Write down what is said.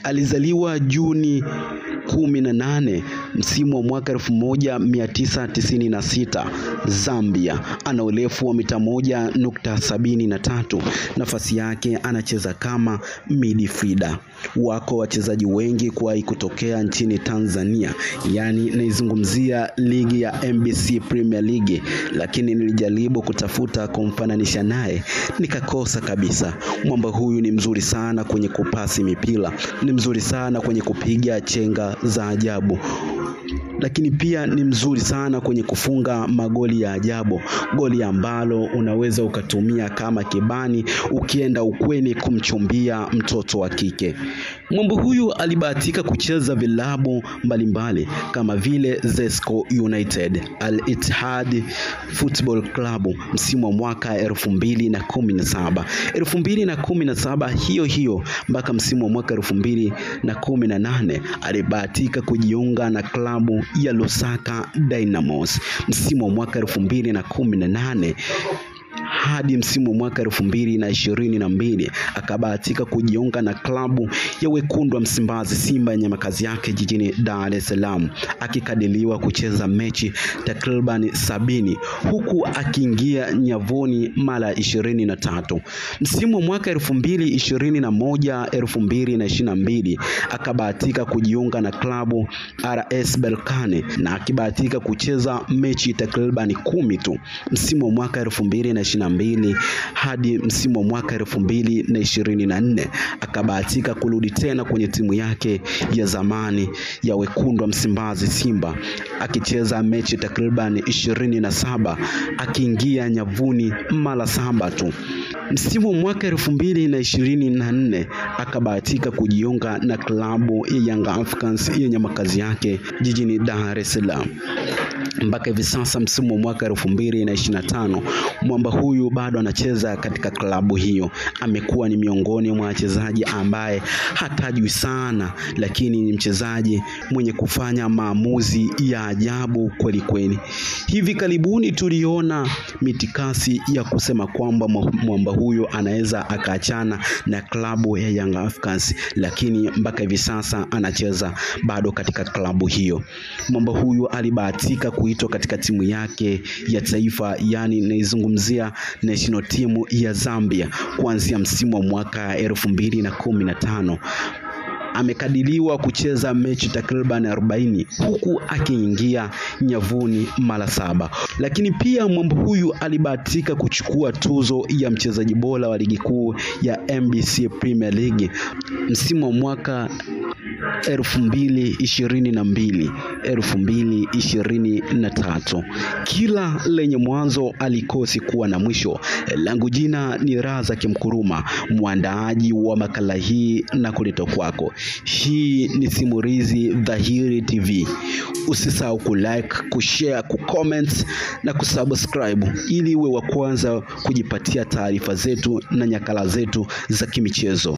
Alizaliwa Juni 18 msimu wa mwaka 1996 Zambia. Ana urefu wa mita 1.73. Nafasi yake anacheza kama midfielder. Wako wachezaji wengi kuwahi kutokea nchini Tanzania, yani naizungumzia ligi ya MBC Premier League, lakini nilijaribu kutafuta kumfananisha naye nikakosa kabisa. Mwamba huyu ni mzuri sana kwenye kupasi mipira, ni mzuri sana kwenye kupiga chenga za ajabu, lakini pia ni mzuri sana kwenye kufunga magoli ya ajabu, goli ambalo unaweza ukatumia kama kibani ukienda ukweni kumchumbia mtoto wa kike. Mwamba huyu alibahatika kucheza vilabu mbalimbali kama vile Zesco United, Al Ittihad Football Club msimu wa mwaka 2017 hiyo mpaka msimu wa mwaka 2018 alibahatika kujiunga na klabu ya Lusaka Dynamos msimu wa mwaka 2018 hadi msimu wa mwaka 2022 akabahatika kujiunga na klabu ya Wekundu wa Msimbazi Simba yenye makazi yake jijini Dar es Salaam, akikadiliwa kucheza mechi takriban 70 huku akiingia nyavuni mara 23. Msimu wa mwaka 2021-2022 akabahatika kujiunga na klabu RS Berkane na akibahatika kucheza mechi takriban 10 tu. Msimu wa mwaka 2022 hadi msimu wa mwaka 2024 akabahatika kurudi tena kwenye timu yake ya zamani ya Wekundu wa Msimbazi Simba, akicheza mechi takriban 27 akiingia nyavuni mara 7 tu. Msimu wa mwaka 2024 akabahatika kujiunga na klabu ya Young Africans yenye makazi yake jijini Dar es Salaam. Mpaka hivi sasa msimu wa mwaka 2025 mwamba huyu bado anacheza katika klabu hiyo. Amekuwa ni miongoni mwa wachezaji ambaye hatajui sana, lakini ni mchezaji mwenye kufanya maamuzi ya ajabu kweli kweli. Hivi karibuni tuliona mitikasi ya kusema kwamba mwamba huyu anaweza akaachana na klabu ya Young Africans, lakini mpaka hivi sasa anacheza bado katika klabu hiyo. Mwamba huyu alibahatika kuitwa katika timu yake ya taifa, yani naizungumzia national team ya Zambia kuanzia msimu wa mwaka 2015. Amekadiliwa kucheza mechi takriban 40 huku akiingia nyavuni mara 7. Lakini pia mwamba huyu alibahatika kuchukua tuzo ya mchezaji bora wa ligi kuu ya MBC Premier League msimu wa mwaka 2022-2023. Kila lenye mwanzo alikosi kuwa na mwisho. Langu jina ni Raza Kimkuruma, mwandaaji wa makala hii na kuleta kwako. Hii ni Simulizi Dhahiri TV. Usisahau kulike, kushare, kucomment na kusubscribe ili uwe wa kwanza kujipatia taarifa zetu na nyakala zetu za kimichezo.